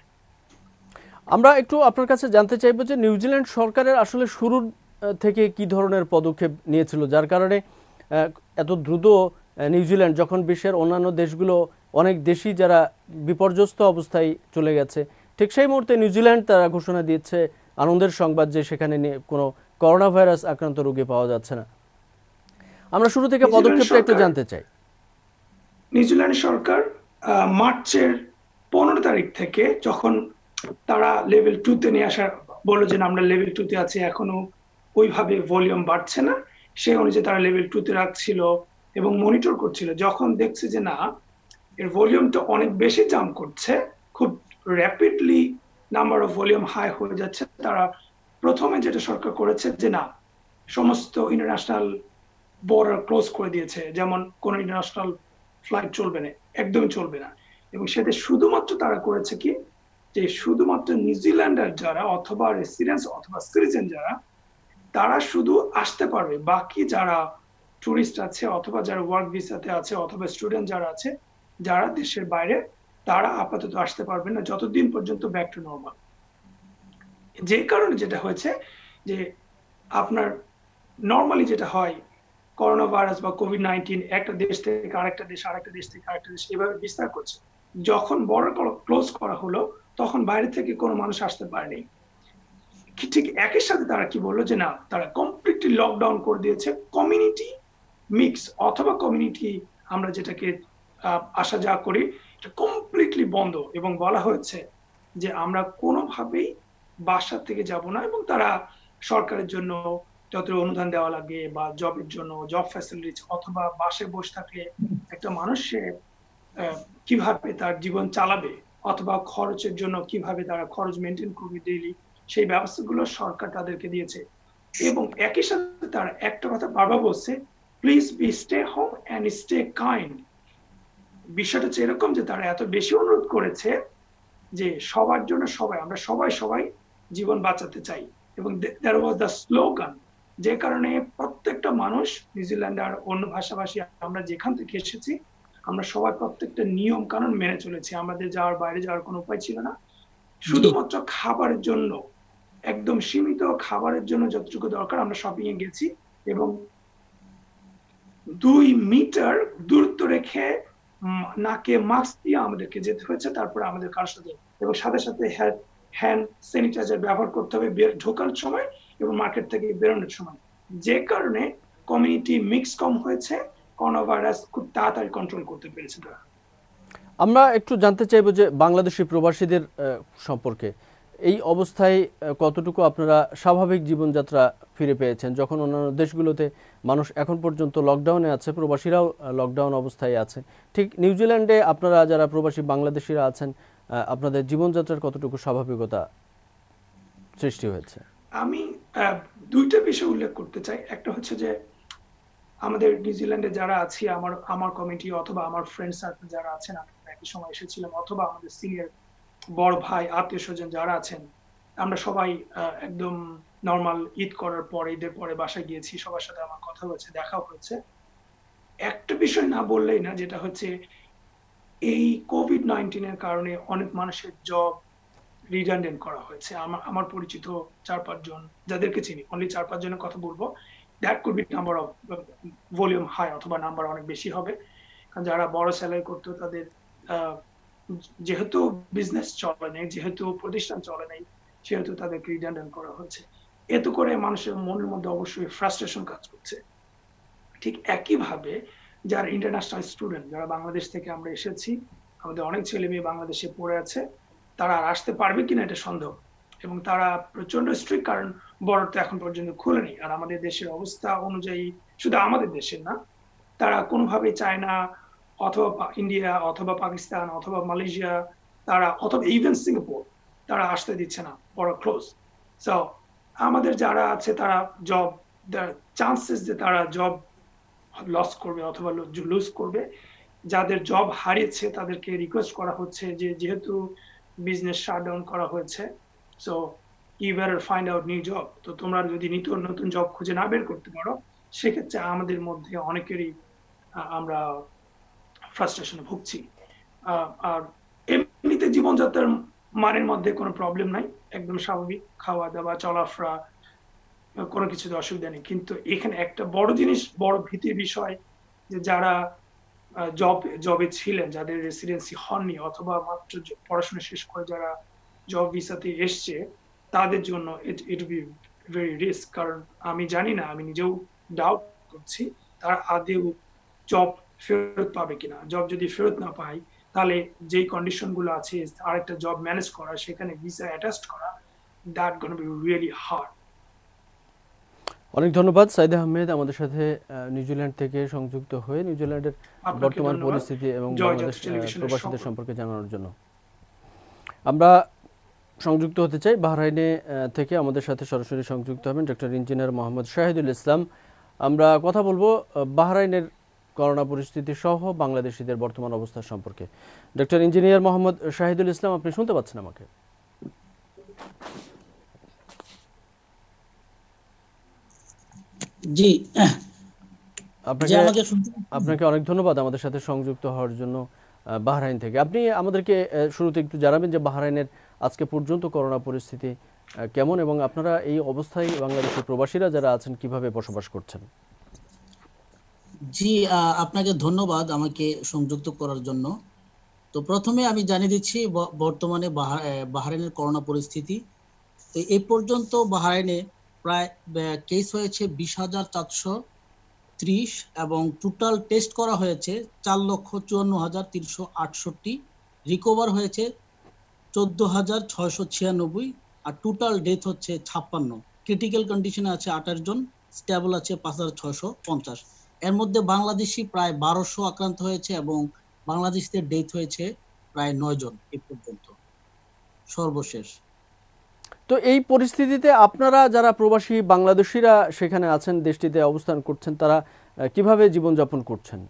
আমরা একটু আপনার কাছে জানতে চাইবো যে নিউজিল্যান্ড সরকারের আসলে শুরুর থেকে কি ধরনের পদক্ষেপ নিয়েছিল যার কারণে এত দ্রুত নিউজিল্যান্ড, যখন বিশ্বের অন্যান্য দেশগুলো অনেক দেশই যারা বিপর্যস্ত অবস্থায় চলে গেছে, ঠিক সেই মুহূর্তে নিউজিল্যান্ড তারা ঘোষণা দিয়েছে আনন্দের সংবাদ যে সেখানে কোনো করোনা ভাইরাস আক্রান্ত রোগী পাওয়া যাচ্ছে না। আমরা শুরু থেকে পদক্ষেপটা একটু জানতে চাই। নিউজিল্যান্ড সরকার মার্চের 15 তারিখ থেকে যখন তারা লেভেল 2 তে নিয়ে আসার বললো যে আমরা লেভেল 2 তে আছি, এখনো ওইভাবে ভলিউম বাড়ছে না, সেই অনুযায়ী তারা লেভেল 2 তে রাখছিল এবং মনিটর করছিল। যখন দেখছে যে না, এর ভলিউমটা অনেক বেশি জাম্প করছে, খুব rapidly number of volume high হয়ে যাচ্ছে, তারা প্রথমে যেটা সরকার করেছে যে না, সমস্ত ইন্টারন্যাশনাল বর্ডার ক্লোজ করে দিয়েছে, যেমন কোন ইন্টারন্যাশনাল ফ্লাইট চলবে না, একদমই চলবে না। এবং সেটা শুধুমাত্র তারা করেছে কি, যে শুধুমাত্র নিউজিল্যান্ডার যারা অথবা রেসিডেন্টস অথবা সিটিজেন যারা, তারা শুধু আসতে পারবে। বাকি যারা টুরিস্ট আছে অথবা যারা ওয়ার্ক ভিসাতে আছে অথবা স্টুডেন্ট যারা আছে, যারা দেশের বাইরে, তারা আপাতত আসতে পারবে না যতদিন পর্যন্ত ব্যাক টু নর্মাল। যে কারণে যেটা হয়েছে যে আপনার নর্মালি যেটা হয়, করোনা ভাইরাস বা কোভিড-19 একটা দেশ থেকে আরেকটা দেশ, আরেকটা দেশ থেকে আরেকটা দেশ এভাবে বিস্তার করছে। যখন বর্ডার ক্লোজ করা হলো তখন বাইরে থেকে কোনো মানুষ আসতে পারেনি। ঠিক একই সাথে তারা কি বললো যে না, তারা কমপ্লিটলি লকডাউন করে দিয়েছে, কমিউনিটি মিক্স অথবা কমিউনিটি আমরা যেটাকে আসা যাওয়া করি এটা কমপ্লিটলি বন্ধ, এবং বলা হয়েছে যে আমরা কোনোভাবেই বাসা থেকে যাব না, এবং তারা সরকারের জন্য যত অনুদান দেওয়া লাগে বা জবের জন্য জব ফ্যাসিলিটিস অথবা বাসে বসে থাকলে একটা মানুষ কিভাবে তার জীবন চালাবে অথবা খরচের জন্য কিভাবে তারা খরচ মেনটেন করবে ডেইলি, সেই ব্যবস্থাগুলো সরকার তাদেরকে দিয়েছে। এবং একই সাথে তারা একটা কথা বারবার বলছে, please be stay home and stay kind. বিষয়টা হচ্ছে এরকম যে তারা এত বেশি অনুরোধ করেছে যে সবার জন্য আমরা সবাই জীবন বাঁচাতে চাই, এবং দ্যাট ওয়াজ দ্য স্লোগান। যে কারণে প্রত্যেকটা মানুষ, নিউজিল্যান্ড আর অন্য ভাষাভাষী আমরা যেখান থেকে এসেছি, আমরা সবাই প্রত্যেকটা নিয়ম কানুন মেনে চলেছি। আমাদের বাইরে যাওয়ার কোনো উপায় ছিল না। শুধুমাত্র খাবারের জন্য, একদম সীমিত খাবারের জন্য যতটুকু দরকার আমরা শপিং এ গেছি, এবং 2 মিটার দূরত্ব রেখে নাকে মাস্ক দিয়ে আমাদেরকে যেতে হয়েছে, তারপরে আমাদের কার সাথে, এবং সাথে সাথে হ্যান্ড স্যানিটাইজার ব্যবহার করতে হবে ঢোকার সময় এবং মার্কেট থেকে বেরোনোর সময়। যে কারণে কমিউনিটি মিক্স কম হয়েছে, করোনা ভাইরাস খুব তাড়াতাড়ি কন্ট্রোল করতে পেরেছে তারা। আমরা একটু জানতে চাইবো যে বাংলাদেশি প্রবাসীদের সম্পর্কে এই অবস্থায় কতটুকু আপনারা স্বাভাবিক জীবনযাত্রা ফিরে পেয়েছেন, যখন অন্যান্য দেশগুলোতে মানুষ এখন পর্যন্ত লকডাউনে আছে, প্রবাসীরাও লকডাউন অবস্থায় আছে। ঠিক নিউজিল্যান্ডে আপনারা যারা প্রবাসী বাংলাদেশিরা আছেন, আপনাদের জীবনযাত্রার কতটুকু স্বাভাবিকতা সৃষ্টি হয়েছে? আমি দুইটা বিষয় উল্লেখ করতে চাই। একটা হচ্ছে যে আমাদের নিউজিল্যান্ডে যারা আছি, আমার কমিটি অথবা আমার ফ্রেন্ড সার্কেল যারা আছেন, আমরা একই সময় এসেছিলাম, অথবা আমাদের সিনিয়র বড় ভাই আত্মীয় স্বজন যারা আছেন, আমরা সবাই একদম নর্মাল ঈদ করার পরে, ঈদের পরে বাসায় গিয়েছি, সবার সাথে আমার কথা হয়েছে, দেখা হয়েছে। একটা বিষয় না বললেই না, যেটা হচ্ছে এই কোভিড-19 এর কারণে অনেক মানুষের জব রিডান্ডেন্ট করা হয়েছে। আমার পরিচিত 4-5 জন, যাদেরকে চিনি, অনলি 4-5 জনের কথা বলবো। That could be number of volume high, অথবা নাম্বার অনেক বেশি হবে। কারণ যারা বড় স্যালারি করতো তাদের যেহেতু বিজনেস চলে নেই, যেহেতু প্রতিষ্ঠান চলে নেই, সেহেতু তাদেরকে রিডান্ডেন্ট করা হচ্ছে। এতে করে মানুষের মনের মধ্যে অবশ্যই ফ্রাস্ট্রেশন কাজ করছে। ঠিক একইভাবে যারা ইন্টারন্যাশনাল স্টুডেন্ট, যারা বাংলাদেশ থেকে আমরা এসেছি, আমাদের অনেক ছেলে মেয়ে বাংলাদেশে পড়ে আছে, তারা আর আসতে পারবে কিনা এটা সন্দেহ। এবং তারা প্রচন্ড স্ট্রিক্ট, কারণ বর্ডার তো এখন পর্যন্ত খুলেনি। আর আমাদের দেশের অবস্থা অনুযায়ী, শুধু আমাদের দেশের না, তারা কোনোভাবেই চায়না অথবা ইন্ডিয়া অথবা পাকিস্তান অথবা মালয়েশিয়া, তারা অথবা ইভেন সিঙ্গাপুর, তারা আসতে দিচ্ছে না, বর্ডার ক্লোজ। সো আমাদের যারা আছে তারা জব, চান্সেস যে তারা জব লস করবে অথবা লুজ করবে, যাদের জব হারিয়েছে তাদেরকে রিকোয়েস্ট করা হচ্ছে যে যেহেতু বিজনেস শাটডাউন করা হয়েছে, so you better find out new job. তো তোমরা যদি নতুন জব খুঁজে না বের করতে পারো, সেক্ষেত্রে আমাদের মধ্যে অনেকেরই আমরা ফ্রাস্ট্রেশনে ভুগছি। আর এমনিতে জীবনযাত্রার মানের মধ্যে কোনো প্রবলেম নাই, একদম স্বাভাবিক, খাওয়া দাওয়া চলাফেরা, কোনো কিছুতে অসুবিধা নেই। কিন্তু এখানে একটা বড় জিনিস, বড় ভীতির বিষয়, যে যারা জবে ছিলেন, যাদের রেসিডেন্সি হননি অথবা মাত্র পড়াশোনা শেষ করে যারা জব ভিসাতে এসছে, তাদের জন্য ইট বি ভেরি রিস্ক। কারণ আমি জানি না, আমি নিজেও ডাউট করছি তারা আদেও জব ফেরত পাবে কিনা। জব যদি ফেরত না পাই, তাহলে যেই কন্ডিশন গুলো আছে আরেকটা জব ম্যানেজ করা, সেখানে ভিসা অ্যাটাচ করা, that gonna be really hard. অনেক ধন্যবাদ সাইদ আহমেদ, আমাদের সাথে নিউজিল্যান্ড থেকে সংযুক্ত হয়ে নিউজিল্যান্ডের বর্তমান পরিস্থিতি এবং বাংলাদেশ প্রবাসীদের সম্পর্কে জানানোর জন্য। আমরা সংযুক্ত হতে চাই বাহরাইনে থেকে, আমাদের সাথে সরাসরি সংযুক্ত হবেন ডক্টর ইঞ্জিনিয়ার মোহাম্মদ শাহিদুল ইসলাম। আমরা কথা বলবো বাহরাইনের করোনা পরিস্থিতি সহ বাংলাদেশিদের বর্তমান অবস্থা সম্পর্কে। ডক্টর ইঞ্জিনিয়ার মোহাম্মদ শাহিদুল ইসলাম, আপনি শুনতে পাচ্ছেন আমাকে? জি, আপনাকে অনেক ধন্যবাদ আমাদের সাথে সংযুক্ত হওয়ার জন্য বাহরাইন থেকে। আপনি আমাদেরকে শুরুতে একটু জানাবেন যে বাহরাইনের আজকে পর্যন্ত করোনা পরিস্থিতি কেমন, এবং আপনারা এই অবস্থায় বাংলাদেশের প্রবাসীরা যারা আছেন কিভাবে বসবাস করছেন? জি, আপনাকে ধন্যবাদ আমাকে সংযুক্ত করার জন্য। তো প্রথমে আমি জানিয়ে দিচ্ছি বর্তমানে বাহরাইনের করোনা পরিস্থিতি। তো এই পর্যন্ত বাহরাইনে প্রায় কেস হয়েছে 20,430 এবং টোটাল টেস্ট করা হয়েছে 4,54,368, রিকভার হয়েছে 14,696, আর টোটাল ডেথ হচ্ছে 56। ক্রিটিক্যাল কন্ডিশনে আছে 28 জন, স্টেবল আছে 5,650। এর মধ্যে বাংলাদেশি প্রায় 1200 আক্রান্ত হয়েছে এবং বাংলাদেশিদের ডেথ হয়েছে প্রায় 9 জন এই পর্যন্ত, সর্বশেষ। তো এই পরিস্থিতিতে আপনারা যারা প্রবাসী বাংলাদেশিরা সেখানে আছেন, দেশটিতে অবস্থান করছেন, তারা কিভাবে জীবনযাপন করছেন?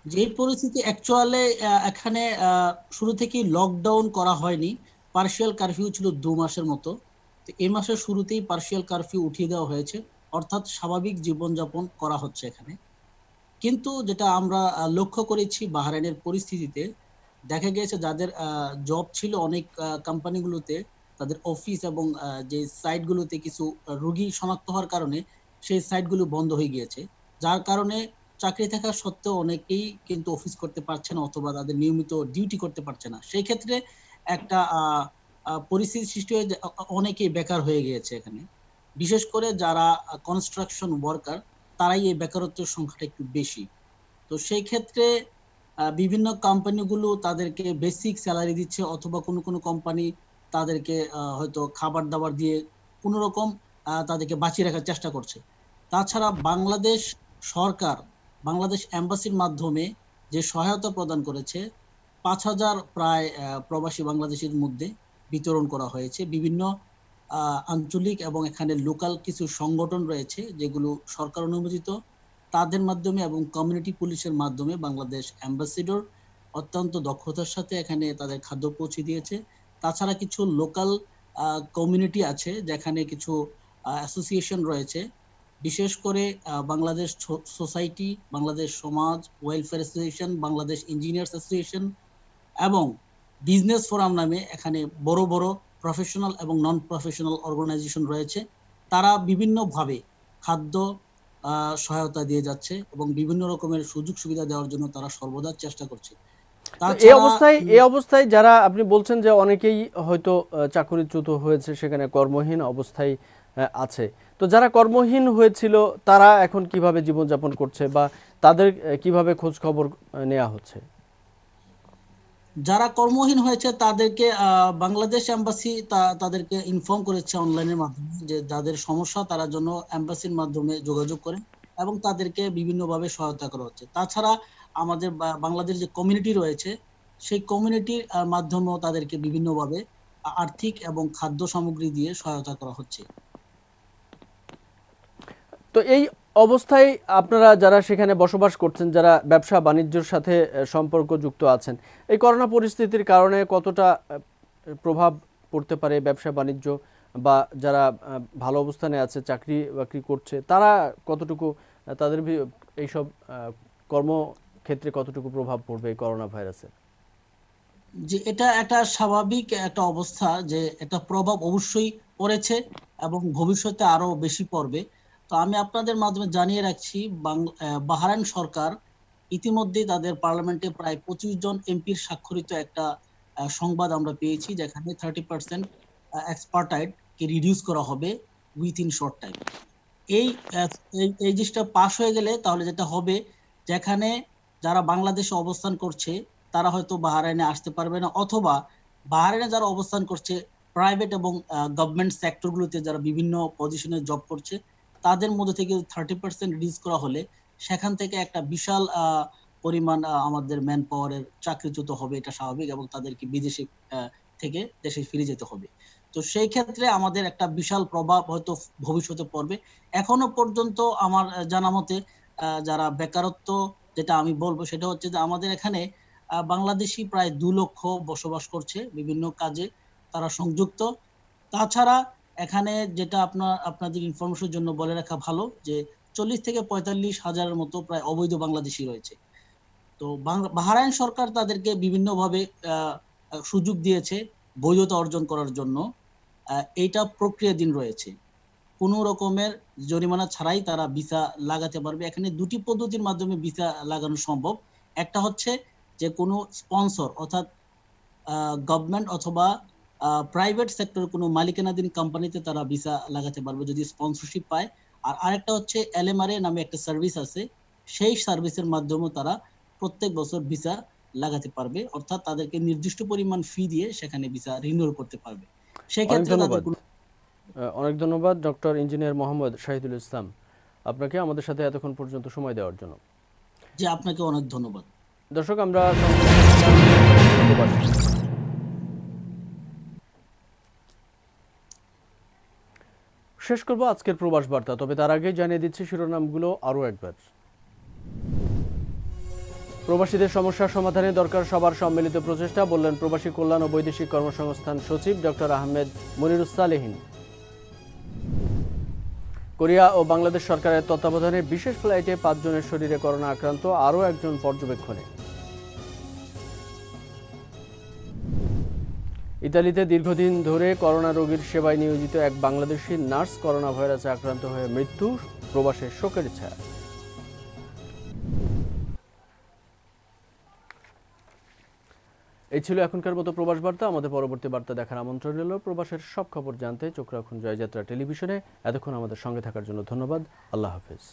যে পরিস্থিতি অ্যাকচুয়ালি এখানে শুরু থেকেই লকডাউন করা হয়নি, পার্শিয়াল কারফিউ ছিল 2 মাসের মতো। তো এই মাসের শুরুতেই পার্শিয়াল কারফিউ উঠিয়ে দেওয়া হয়েছে, অর্থাৎ স্বাভাবিক জীবনযাপন করা হচ্ছে এখানে। কিন্তু যেটা আমরা লক্ষ্য করেছি বাহরাইনের পরিস্থিতিতে, দেখা গিয়েছে যাদের জব ছিল অনেক কোম্পানিগুলোতে, তাদের অফিস এবং যে সাইটগুলোতে কিছু রোগী শনাক্ত হওয়ার কারণে সেই সাইটগুলো বন্ধ হয়ে গিয়েছে, যার কারণে চাকরি থাকা সত্ত্বেও অনেকেই কিন্তু অফিস করতে পারছে না অথবা তাদের নিয়মিত ডিউটি করতে পারছে না। সেই ক্ষেত্রে একটা পরিস্থিতি সৃষ্টি হয়ে অনেকেই বেকার হয়ে গিয়েছে এখানে। বিশেষ করে যারা কনস্ট্রাকশন ওয়ার্কার, তারাই এই বেকারত্বের সংখ্যাটা একটু বেশি। তো সেই ক্ষেত্রে বিভিন্ন কোম্পানিগুলো তাদেরকে বেসিক স্যালারি দিচ্ছে, অথবা কোনো কোনো কোম্পানি তাদেরকে হয়তো খাবার দাবার দিয়ে কোনো রকম তাদেরকে বাঁচিয়ে রাখার চেষ্টা করছে। তাছাড়া বাংলাদেশ সরকার বাংলাদেশ এম্বাসির মাধ্যমে যে সহায়তা প্রদান করেছে, 5,000 প্রায় প্রবাসী বাংলাদেশের মধ্যে বিতরণ করা হয়েছে। বিভিন্ন আঞ্চলিক এবং এখানে লোকাল কিছু সংগঠন রয়েছে যেগুলো সরকার অনুমোদিত, তাদের মাধ্যমে এবং কমিউনিটি পুলিশের মাধ্যমে বাংলাদেশ অ্যাম্বাসিডর অত্যন্ত দক্ষতার সাথে এখানে তাদের খাদ্য পৌঁছে দিয়েছে। তাছাড়া কিছু লোকাল কমিউনিটি আছে, যেখানে কিছু অ্যাসোসিয়েশন রয়েছে, বিশেষ করে বাংলাদেশ সোসাইটি, বাংলাদেশ সমাজ welfare association, Bangladesh engineers association এবং বিজনেস ফোরাম নামে এখানে বড় বড় প্রফেশনাল এবং নন প্রফেশনাল অর্গানাইজেশন রয়েছে। তারা বিভিন্নভাবে খাদ্য সহায়তা দিয়ে যাচ্ছে এবং বিভিন্ন রকমের সুযোগ সুবিধা দেওয়ার জন্য তারা সর্বদা চেষ্টা করছে। এই অবস্থায় যারা আপনি বলছেন যে অনেকেই হয়তো চাকরিচ্যুত হয়েছে, সেখানে কর্মহীন অবস্থায় আছে, তো যারা কর্মহীন হয়েছিল তারা এখন কিভাবে জীবনযাপন করছে বা তাদের কিভাবে খোঁজ খবর নেওয়া হচ্ছে? যারা কর্মহীন হয়েছে তাদেরকে বাংলাদেশ এম্বাসি তাদেরকে ইনফর্ম করেছে অনলাইনের মাধ্যমে যে যাদের সমস্যা তারা জন্য এম্বাসির মাধ্যমে যোগাযোগ করে এবং তাদেরকে বিভিন্নভাবে সহায়তা করা হচ্ছে। তাছাড়া আমাদের বাংলাদেশ যে কমিউনিটি রয়েছে, সেই কমিউনিটির মাধ্যমেও তাদেরকে বিভিন্নভাবে আর্থিক এবং খাদ্য সামগ্রী দিয়ে সহায়তা করা হচ্ছে। তো এই অবস্থায় আপনারা যারা সেখানে বসবাস করছেন, যারা ব্যবসা বাণিজ্যের সাথে সম্পর্কযুক্ত আছেন, এই করোনা পরিস্থিতির কারণে কতটা প্রভাব পড়তে পারে ব্যবসা বাণিজ্য, বা যারা ভালো অবস্থানে আছে চাকরি বাকরি করছে তারা কতটুকু, তাদের এইসব কর্মক্ষেত্রে কতটুকু প্রভাব পড়বে এই করোনা ভাইরাসের? যে এটা একটা স্বাভাবিক একটা অবস্থা, যে এটা প্রভাব অবশ্যই পড়েছে এবং ভবিষ্যতে আরো বেশি পড়বে। তো আমি আপনাদের মাধ্যমে জানিয়ে রাখছি, বাহরাইন সরকার ইতিমধ্যে তাদের পার্লামেন্টে প্রায় 25 জন এমপির স্বাক্ষরিত একটা সংবাদ আমরা পেয়েছি, যেখানে 30% এক্সপার্টাইড কে রিডিউস করা হবে উইথিন শর্ট টাইম। এই এই জিনিসটা পাস হয়ে গেলে তাহলে যেটা হবে, যেখানে যারা বাংলাদেশে অবস্থান করছে তারা হয়তো বাহরাইনে আসতে পারবে না, অথবা বাহরাইনে যারা অবস্থান করছে প্রাইভেট এবং গভর্নমেন্ট সেক্টরগুলোতে যারা বিভিন্ন পজিশনে জব করছে, তাদের মধ্যে থেকে 30% রিডিউস করা হলে সেখান থেকে একটা বিশাল পরিমাণ আমাদের ম্যান পাওয়ারের চাকরিচ্যুত হবে, এটা স্বাভাবিক, এবং তাদেরকে বিদেশে থেকে দেশে ফিরে যেতে হবে। তো সেই ক্ষেত্রে আমাদের একটা বিশাল প্রভাব হয়তো ভবিষ্যতে পড়বে। এখনো পর্যন্ত আমার জানা মতে যারা বেকারত্ব, যেটা আমি বলবো সেটা হচ্ছে যে আমাদের এখানে বাংলাদেশি প্রায় 2 লক্ষ বসবাস করছে, বিভিন্ন কাজে তারা সংযুক্ত। তাছাড়া এখানে যেটা আপনাদের ইনফরমেশনের জন্য বলে রাখা ভালো, যে 40 থেকে 45 হাজারের মতো প্রায় অবৈধ বাংলাদেশি রয়েছে। তো বাহরাইন সরকার তাদেরকে বিভিন্নভাবে সুযোগ দিয়েছে বৈধতা অর্জন করার জন্য। এইটা প্রক্রিয়াধীন রয়েছে, কোনো রকমের জরিমানা ছাড়াই তারা ভিসা লাগাতে পারবে। এখানে 2টি পদ্ধতির মাধ্যমে ভিসা লাগানো সম্ভব। একটা হচ্ছে যে কোনো স্পন্সর, অর্থাৎ গভর্নমেন্ট অথবা প্রাইভেট সেক্টর কোনো মালিকানাধীন কোম্পানিতে তারা ভিসা লাগাতে পারবে যদি স্পন্সরশিপ পায়। আর আরেকটা হচ্ছে এলএমআরএ নামে একটা সার্ভিস আছে, সেই সার্ভিসের মাধ্যমে তারা প্রত্যেক বছর ভিসা লাগাতে পারবে, অর্থাৎ তাদেরকে নির্দিষ্ট পরিমাণ ফি দিয়ে সেখানে ভিসা রিনিউয়াল করতে পারবে। সেই ক্ষেত্রে অনেক ধন্যবাদ ডক্টর ইঞ্জিনিয়ার মোহাম্মদ শাহিদুল ইসলাম, আপনাকে আমাদের সাথে এতক্ষণ পর্যন্ত সময় দেওয়ার জন্য। জি, আপনাকে অনেক ধন্যবাদ। দর্শক, আমরা শেষ করব আজকের প্রবাস বার্তা, তবে তার আগে জানিয়ে দিচ্ছি শিরোনামগুলো আরও একবার। প্রবাসীদের সমস্যার সমাধানে দরকার সবার সম্মিলিত প্রচেষ্টা, বললেন প্রবাসী কল্যাণ ও বৈদেশিক কর্মসংস্থান সচিব ডক্টর আহমেদ মনিরুস-সালেহীন। কোরিয়া ও বাংলাদেশ সরকারের তত্ত্বাবধানে বিশেষ ফ্লাইটে 5 জনের শরীরে করোনা আক্রান্ত, আরও একজন পর্যবেক্ষণে। ইতালিতে দীর্ঘদিন ধরে করোনা রোগীর সেবায় নিয়োজিত এক বাংলাদেশি নার্স করোনা ভাইরাসে আক্রান্ত হয়ে মৃত্যু, প্রবাসে শোকের ছায়া। এই ছিল এখনকার মতো প্রবাস বার্তা। আমাদের পরবর্তী বার্তা দেখার আমন্ত্রণ রইল। প্রবাসের সব খবর জানতে চোখ রাখুন জয়যাত্রা টেলিভিশনে। এতক্ষণ আমাদের সঙ্গে থাকার জন্য ধন্যবাদ। আল্লাহ হাফেজ।